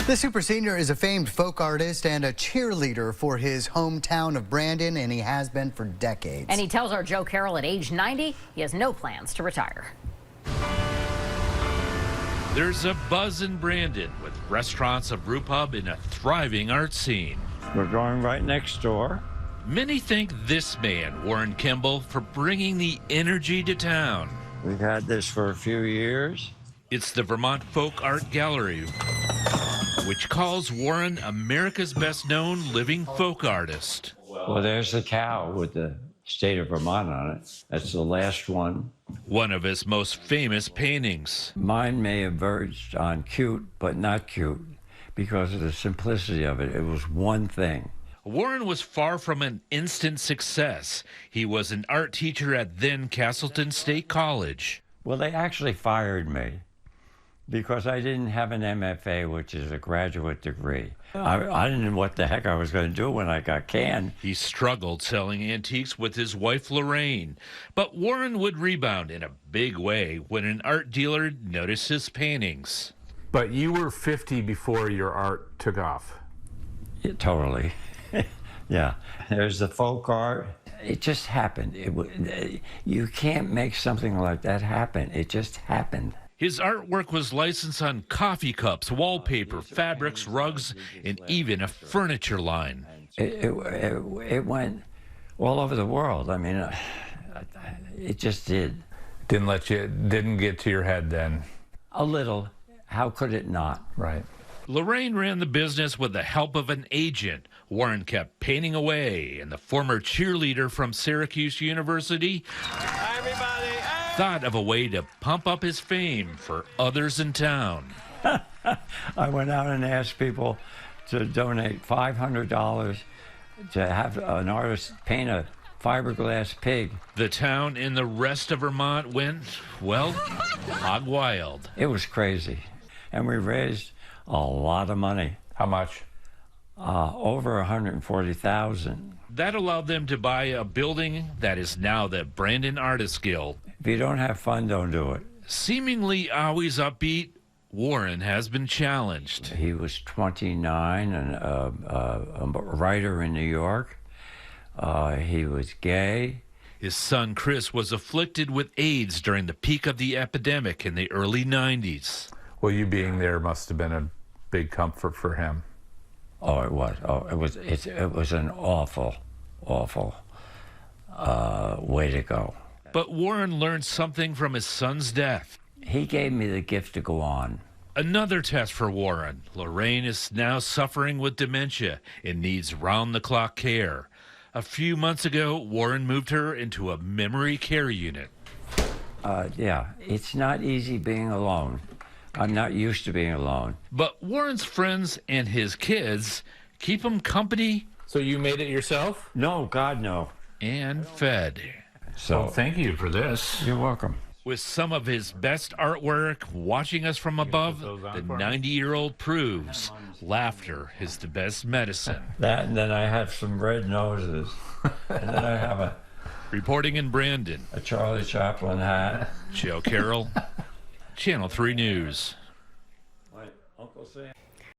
The super senior is a famed folk artist and a cheerleader for his hometown of Brandon, and he has been for decades. And he tells our Joe Carroll at age 90, he has no plans to retire. There's a buzz in Brandon with restaurants, a brew pub, and a thriving art scene. We're going right next door. Many thank this man, Warren Kimble, for bringing the energy to town. We've had this for a few years. It's the Vermont Folk Art Gallery, which calls Warren America's best-known living folk artist. Well, there's the cow with the state of Vermont on it. That's the last one. One of his most famous paintings. Mine may have verged on cute, but not cute, because of the simplicity of it. It was one thing. Warren was far from an instant success. He was an art teacher at then Castleton State College. Well, they actually fired me because I didn't have an MFA, which is a graduate degree. I didn't know what the heck I was going to do when I got canned. He struggled selling antiques with his wife, Lorraine. But Warren would rebound in a big way when an art dealer noticed his paintings. But you were 50 before your art took off. Yeah, totally. Yeah. There's the folk art. It just happened. You can't make something like that happen. It just happened. His artwork was licensed on coffee cups, wallpaper, fabrics, rugs, and even a furniture line. It went all over the world. I mean, it just did. Didn't get to your head then? A little. How could it not? Right. Lorraine ran the business with the help of an agent. Warren kept painting away, and the former cheerleader from Syracuse University thought of a way to pump up his fame for others in town. I went out and asked people to donate $500 to have an artist paint a fiberglass pig. The town and the rest of Vermont went, well, hog wild. It was crazy. And we raised a lot of money. How much? Over $140,000. That allowed them to buy a building that is now the Brandon Artists Guild. If you don't have fun, don't do it. Seemingly always upbeat, Warren has been challenged. He was 29 and a writer in New York. He was gay. His son Chris was afflicted with AIDS during the peak of the epidemic in the early 90s. Well, you being there must have been a big comfort for him. Oh, it was. Oh, it was an awful, awful way to go. But Warren learned something from his son's death. He gave me the gift to go on. Another test for Warren. Lorraine is now suffering with dementia and needs round-the-clock care. A few months ago, Warren moved her into a memory care unit. Yeah, it's not easy being alone. I'm not used to being alone. But Warren's friends and his kids keep him company. So you made it yourself? No, God, no. And fed. So Well, thank you for this. you're welcome. With some of his best artwork watching us from above, the 90-year-old proves laughter is the best medicine. That, and then I have some red noses. And then I have Reporting in Brandon, a Charlie Chaplin hat. Joe Carroll, Channel 3 News. My Uncle Sam.